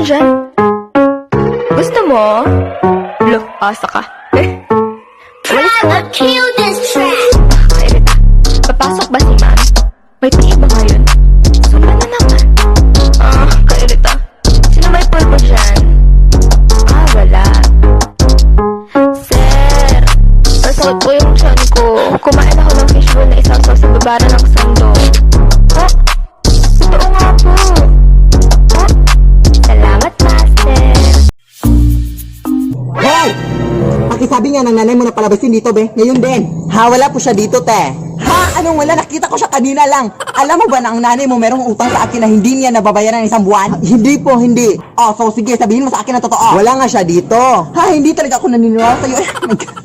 dyan? Gusto mo? Lo, asa ka. Kill this track. Kailita. Papasok ba si ma'am? May tingin ba ngayon? Sumba na naman. Kailita. Sino may pulpo dyan? Wala. Sir, nasakit po yung tiyan ko. Kumain ako ng fishbowl na isang sauce sa babara ng sando. Totoo nga po. Salamat, master. Hoy! Pakisabi nga ng nanay mo na palabasin dito, be. Ngayon din. Ha, wala po siya dito, te. Ha? Anong wala? Nakita ko siya kanina lang. Alam mo ba na ang nanay mo merong utang sa akin na hindi niya nababayaran ng isang buwan? Hindi po, hindi. Oh, so sige, sabihin mo sa akin na totoo. Wala nga siya dito. Ha, hindi talaga ako naniniwala sa'yo. Oh my God.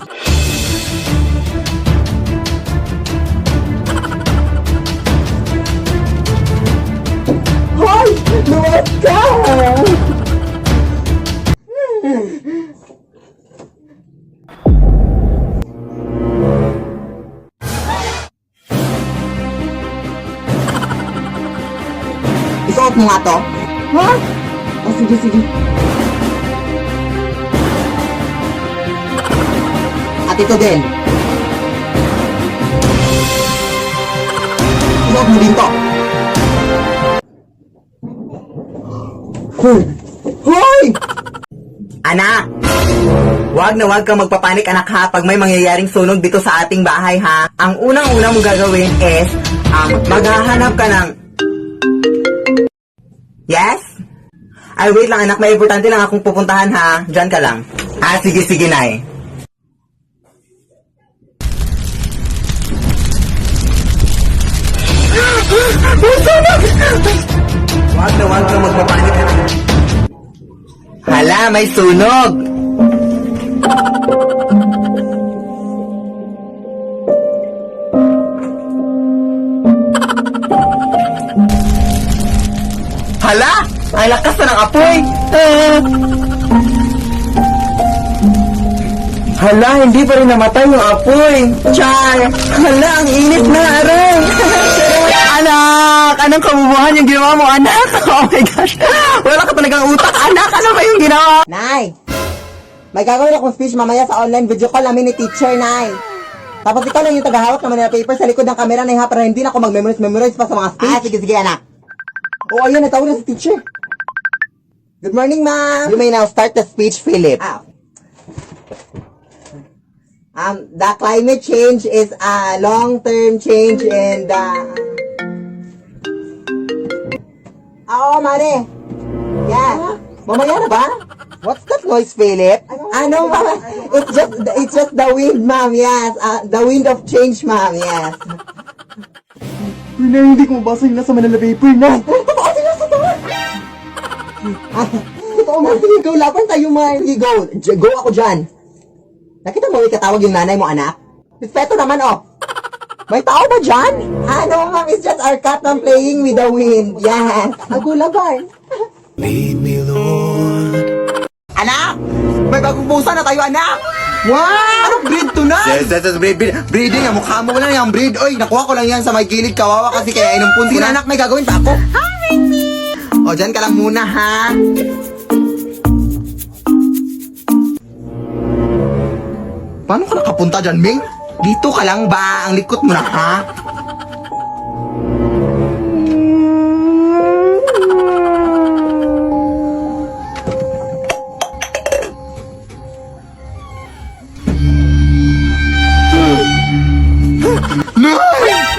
Hoy! Luwas ka! Isuot mo nga to? Ha? Oh, sige, sige. At ito din. Isuot mo din to. Hoy! Hoy! Anak! Wag na wag kang magpapanik, anak, ha, pag may mangyayaring sunog dito sa ating bahay, ha. Ang unang-unang mo gagawin is, maghahanap ka ng... Yes? Ay, wait lang, anak. May importante lang akong pupuntahan, ha. Diyan ka lang. Sige, sige, nay. Wag na wag kang magpapanik. Hala, may sunog! Hala! Ang lakas na ng apoy! Hala, hindi pa rin namatay yung apoy! Char! Hala, ang init na, aray! Anak! Anong kabubuhan yung ginawa mo, anak? Oh my gosh! Wala ka talagang utak, anak! Ano ba yung ginawa? Nay! May gagawin akong speech mamaya sa online video call namin ni teacher, Nay. Tapos ikaw lang yung tagahawak naman ng paper sa likod ng camera, Nay, ha? Para hindi na ako mag-memorize pa sa mga speech. Sige, sige, anak. Oh, ayun, natawag na si teacher. Good morning, ma'am. You may now start the speech, Philip. The climate change is a long-term change in the... Oo, Mare. Yeah. Mamaya na ba? What's that noise, Philip? Ano, mama? It's just the wind, ma'am. Yes. The wind of change, ma'am. Yes. Nay, hindi ko mabasa yung nasa Manila paper, Nay. Totoo, sila sa tawa. Totoo, ma'am. Sige, go. Laban tayo, ma'am. Go. Go ako dyan. Nakita mo may katawag yung nanay mo, anak? Respeto naman, oh. May tao ba dyan? Ano, ma'am? It's just our cat na playing with the wind. Yes. Ako laban. Lead me, Lord. Anak! May bagong pusa na tayo, anak! Wow! Anong breed to na? Yes, breeding. Ang mukha mo lang yung breed. Oy, nakuha ko lang yan sa may gilid. Kawawa kasi kaya inumpun ko Sige na. na, anak, may gagawin pa ako. O, dyan ka lang muna, ha? Paano ka nakapunta dyan, Ming? Dito ka lang ba? Ang likot mo na, ha?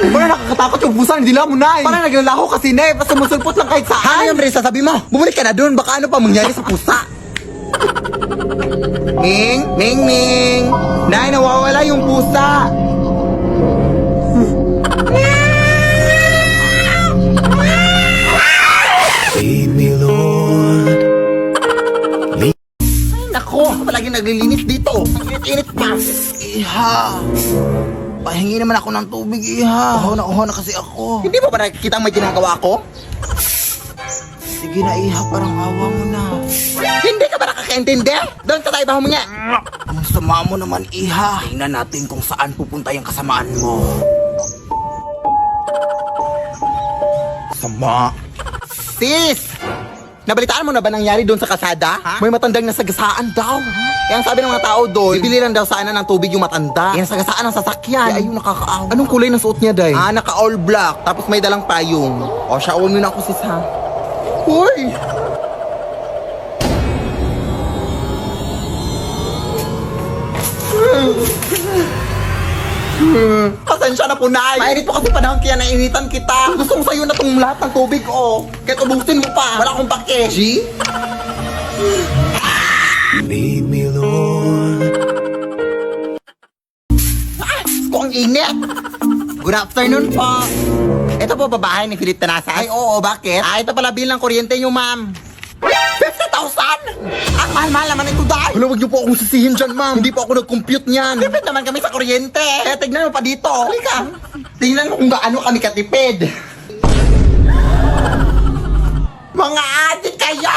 Parang nakakatakot yung pusa. Hindi lang mo, Nay. Parang naglalako kasi, Nay. Basta sumusulpot lang kahit saan. Ano yung Risa, sabi mo? Bumalik ka na doon. Baka ano pa mangyari sa pusa. Ming! Ming! Ming! Nay, nawawala yung pusa! Lead me, Lord. Nako, ako palagi naglilinis dito. Ang init-init pa. Iha. Pahingi naman ako ng tubig, Iha. Uhaw na kasi ako. Hindi mo ba nakikita ang may ginagawa ko? Sige na, Iha. Parang awa mo na. Hindi ka ba nakakaintindi? Doon sa tayo ba humingi? Ang sama mo naman, Iha. Tingnan natin kung saan pupunta yung kasamaan mo. Sama. Sis! Nabalitaan mo na ba nangyari doon sa kasada? May matandang nasagasaan daw. Kaya ang sabi ng mga tao doon, bibili lang daw sana ng tubig yung matanda. Yan nasagasaan ng sasakyan. Kaya ayun, nakakaawa. Anong kulay ng suot niya, Day? Naka all black. Tapos may dalang payong. O, siya, huwag mo na ako, sis, ha? Uy! Pasensya na po, Nay. Mainit po kasi panahon kaya nainitan kita. Gusto ko sa'yo na itong lahat ng tubig, oh. Kahit ubusin mo pa. Wala akong pake. G? Lead me, Lord. Kung ang init. Good afternoon po. Ito po babae ni Philip Tanasa. Ay, oo, bakit? Ito pala bill ng kuryente niyo, ma'am. 50,000! Ang mahal-mahal naman ito, Day. Wala, wag niyo po akong sisihin dyan, ma'am. Hindi po ako nag-compute niyan. Tipid naman kami sa kuryente. Kaya tignan mo pa dito. Halika. Tingnan mo kung gaano kami katipid. Mga adik kayo!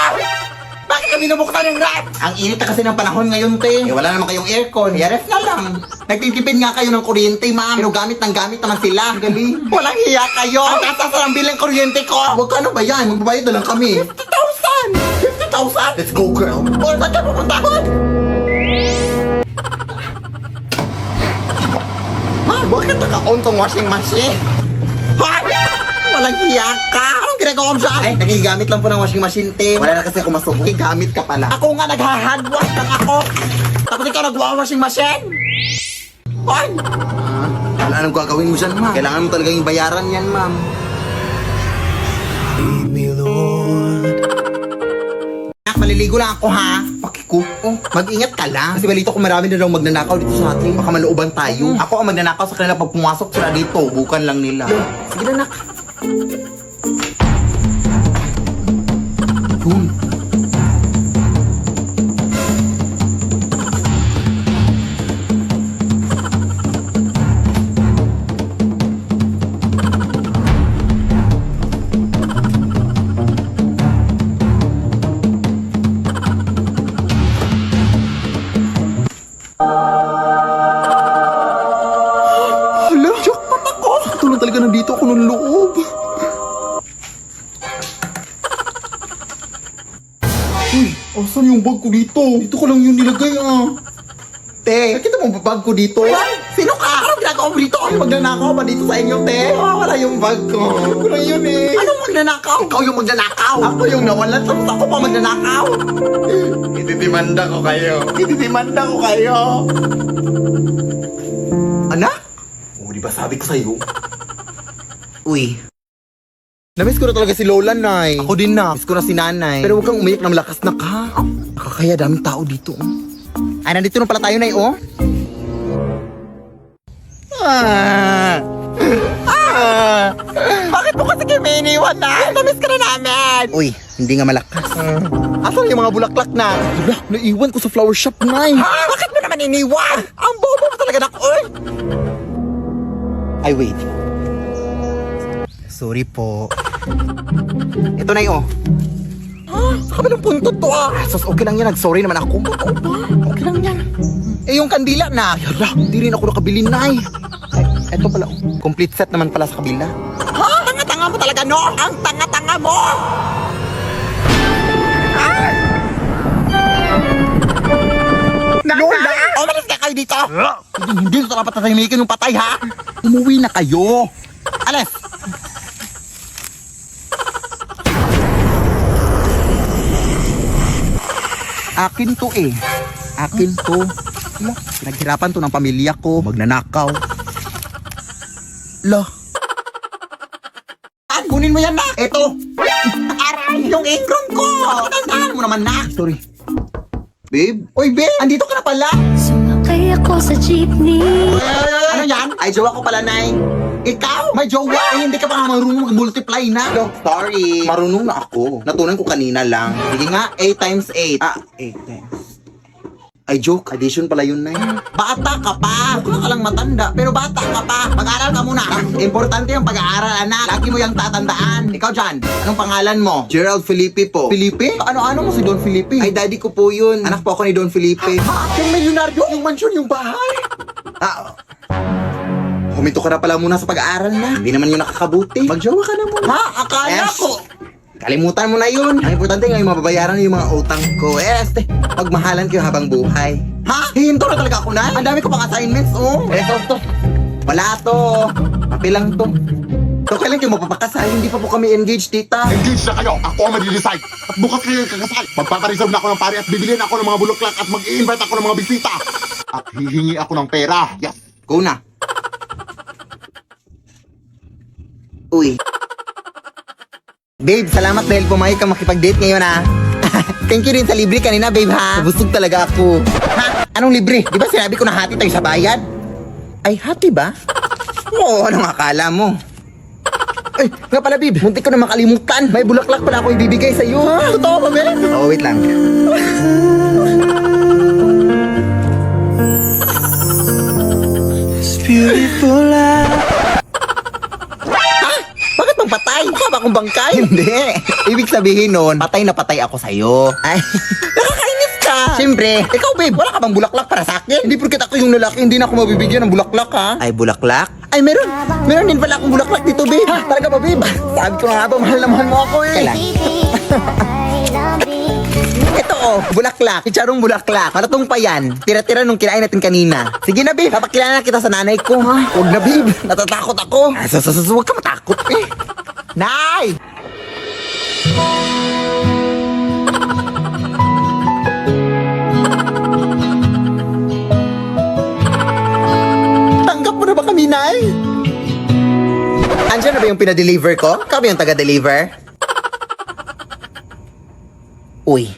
Bakit kami nabuksan yung ref? Ang init na kasi ng panahon ngayon, te. Wala naman kayong aircon. Kaya ref na lang. Nagtitipid nga kayo ng kuryente, ma'am. Pero gamit ng gamit naman sila. Ang galing. Walang hiya kayo. Ang tatas ng bill ng kuryente ko. Huwag ka, ano ba yan? Magbabayad na lang kami. 50,000! 50,000? Let's go, girl. O, saan ka pupunta? Ha? Bakit naka-on tong washing machine? Ha? Walang hiya ka. Anong ginagawa mo siya? Ay, nagigamit lang po ng washing machine, te. Wala na kasi ako masubo. Gamit ka pala. Ako nga nagha-handwash lang ako. Tapos ikaw nagwa-washing machine? Ay! Wala nang gagawin mo dyan, ma'am. Kailangan mo talagang bayaran yan, ma'am. Lead me, Lord. Maliligo lang ako, ha? Pakikuko. Mag-ingat ka lang. Kasi balito ko marami na daw magnanakaw dito sa atin. Baka malooban tayo. Ako ang magnanakaw sa kanila pag pumasok sila dito. Bukan lang nila. Sige na, nak. Yun. Hala, jackpot ako! Ito lang talaga nandito ako ng loob. Uy, asan yung bag ko dito? Dito ko lang yung nilagay, ah. Te, nakita mo ba bag ko dito? Sino ka? Anong ginagawa mo dito? Ay, magnanakaw ba dito sa inyo, te? Wala yung bag ko. Wala yun, eh. Anong magnanakaw? Ikaw yung magnanakaw. Ako yung nawalan, tapos ako pa magnanakaw. Itidimanda ko kayo. Itidimanda ko kayo. Anak? Oh, di ba sabi ko sa'yo? Uy. Namiss ko na talaga si Lola, Nay. Ako din na. Miss ko na si Nanay. Pero huwag kang umiyak na malakas na ka. Nakakaya daming tao dito. Ay, nandito na pala tayo, Nay, oh. Bakit mo kasi kayo may iniwan, Nay? Namiss ka na namin. Uy, hindi nga malakas. Asan yung mga bulaklak na? Wala, naiwan ko sa flower shop, Nay. Bakit mo naman iniwan? Ang bobo mo talaga, nak. Uy. Ay, wait. Sorry po. Ito na yun, oh. Sa kabilang punto to, ah. Sus, okay lang yan. Nag-sorry naman ako. Totoo ba? Okay lang yan. Eh, yung kandila na. Yala, hindi rin ako nakabili, Nay. Ay, eto pala, oh. Complete set naman pala sa kabila. Ha? Tanga-tanga mo talaga, no? Ang tanga-tanga mo! Lola! Umalis ka kayo dito! Hindi ito dapat tatahimikin yung patay, ha? Umuwi na kayo! Alis! Akin to, eh. Akin to. Pinaghirapan to ng pamilya ko. Magnanakaw. Lah. Kunin mo yan, na! Ito! Aray! Yung apron ko! Tandaan mo naman, na! Sorry. Babe? Oy, babe! Andito ka na pala! Sumakay ako sa jeepney. Ano yan? Ay, jowa ko pala, Nay. Ikaw? May jowa? Eh, hindi ka pa nga marunong mag-multiply na. No, sorry. Marunong na ako. Natunan ko kanina lang. Sige nga, 8 times 8. 8 times. Ay, joke. Addition pala yun, Nay. Bata ka pa. Mukha ka lang matanda, pero bata ka pa. Mag-aral ka muna. Importante yung pag-aaral, anak. Lagi mo yung tatandaan. Ikaw dyan, anong pangalan mo? Gerald Felipe po. Felipe? Ano-ano mo si Don Felipe? Ay, daddy ko po yun. Anak po ako ni Don Felipe. Yung milyonaryo? Yung mansion, yung bahay? Huminto ka na pala muna sa pag-aaral na. Hindi naman yun nakakabuti. Magjowa ka na muna. Ha? Akala ko. Kalimutan mo na yun. Ang importante ngayon, mababayaran yung mga utang ko. Pagmahalan kayo habang buhay. Ha? Hihinto na talaga ako na? Ang dami ko pang assignments, oh. To. Wala to. Papi lang to. So, kailan kayo mapapakasal? Hindi pa po kami engaged, tita. Engage na kayo. Ako ang mag-decide. At bukas kayo kakasal. Magpapareserve na ako ng pare at bibiliin ako ng mga bulaklak at mag-i-invite ako ng mga bisita. At hihingi ako ng pera. Yes. Go na. Uy. Babe, salamat dahil pumayag ka makipag-date ngayon, ha. Thank you din sa libre kanina, babe, ha. Busog talaga ako. Ha? Anong libre? Di ba sinabi ko na hati tayo sa bayad? Ay, hati ba? Oo, anong akala mo? Ay, nga pala, babe. Muntik ko na makalimutan. May bulaklak pala ako ibibigay sa'yo. Ha? Totoo ba, babe? Oo, wait lang. It's beautiful life. Bakit bang patay? Mukha ba akong bangkay? Hindi. Ibig sabihin nun, patay na patay ako sa'yo. Ay, nakakainis ka. Siyempre, ikaw babe, wala ka bang bulaklak para sa akin? Hindi porket ako yung lalaki, hindi na ako mabibigyan ng bulaklak, ha? Ay, bulaklak? Ay, meron. Meron din pala akong bulaklak dito, babe. Ha, talaga ba, babe? Sabi ko nga ba, mahal na mahal mo ako, eh. Kailan? Ito, oh, bulaklak. Chicharong bulaklak. Malatong pa yan. Tira-tira nung kinain natin kanina. Sige na, babe. Papakilala kita sa nanay ko, ha? Huwag na, babe. Natatakot ako. Huwag ka matakot, eh. Nay! Tanggap mo na ba kami, Nay? Andiyan na ba yung pinadeliver ko? Ikaw ba yung taga-deliver? Uy.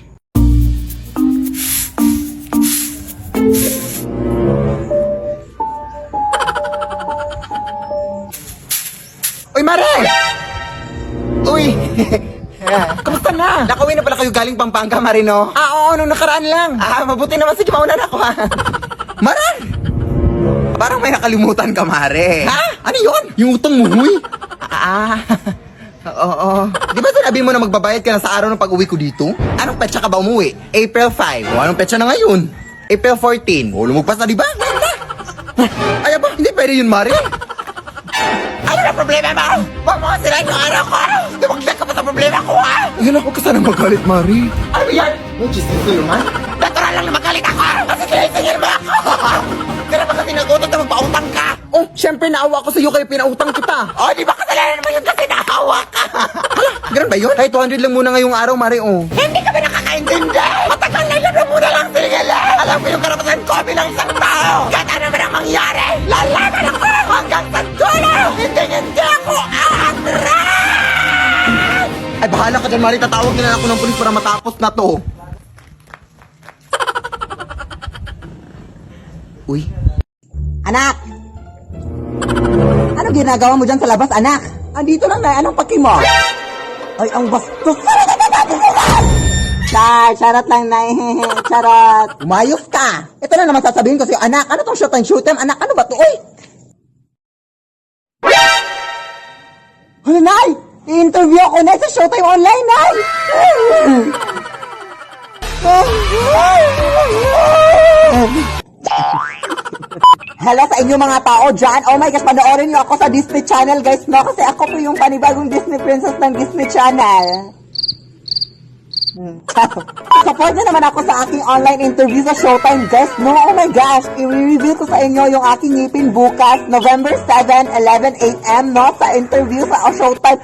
Uy, Mare! Uy! Kamusta na? Nakauwi na pala kayo galing Pampanga, Marino? Oo, nung nakaraan lang. Mabuti naman. Sige, mauna na ako, ha? Maran! Parang may nakalimutan ka, Mare. Ha? Ano yun? Yung utang mo, huy? Oo. Di ba sinabi mo na magbabayad ka na sa araw ng pag-uwi ko dito? Anong petsa ka ba umuwi? April 5. O, anong petsa na ngayon? April 14. O, lumagpas na, di ba? Ay, ba? Hindi pwede yun, Mare. Ano na problema mo? Huwag mo kasirain yung araw ko! Dumagdag ka pa sa problema ko, ha? Yan ako ka sana magalit, Mari. Ano yan? May chismis ko yun, man? Natural lang na magalit ako! Kasi sinisingil mo ako! Kaya ba kasi nagutot na magpautang ka? Oh, syempre naawa ko sa'yo kaya pinautang kita. Oh, di ba kasalanan naman yun kasi naawa ka? Hala, ganun ba yun? Ay, 200 lang muna ngayong araw, Mari, oh. Hindi ka ba nakakaintindi? Matagal na lang muna lang sinigala. Alam ko yung karapatan ko bilang isang tao. Kahit ano man ang mangyari, lalaban ako hanggang sa dulo. Hindi ako aatras! Ay, bahala ka dyan, Mari. Tatawag na lang ako ng pulis para matapos na to. Uy. Anak! Ano ginagawa mo dyan sa labas, anak? Andito lang na, anong paki mo? Ay, ang bastos! Charot lang na, charot. Umayos ka! Ito na naman sasabihin ko sa'yo, anak, ano tong shot and shoot time? Anak, ano ba to? Uy! Ano, Nay? I-interview ako na sa Showtime Online, Nay! Hello sa inyo mga tao dyan. Oh my gosh, panoorin nyo ako sa Disney Channel, guys, no? Kasi ako po yung panibagong Disney princess ng Disney Channel. Support nyo naman ako sa aking online interview sa Showtime, guys, no? Oh my gosh, i-review ko sa inyo yung aking ngipin bukas, November 7, 11 a.m., no? Sa interview sa Showtime.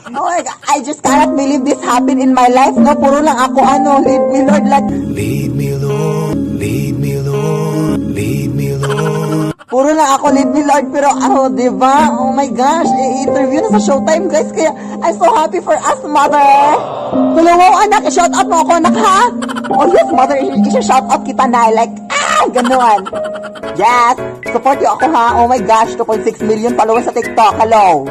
Oh my God, I just cannot believe this happened in my life, no? Puro lang ako, lead me, Lord, like... Lead me, Lord. Lead me, Lord. Lead me, Lord. Puro lang ako, lead me, Lord, pero diba? Oh my gosh, i-interview na sa Showtime, guys, kaya I'm so happy for us, mother. Hello, anak, i-shout out mo ako, anak, ha? Oh yes, mother, i-shout out kita na, like, ganon. Yes, support niyo ako, ha? Oh my gosh, 2.6 million followers sa TikTok, hello.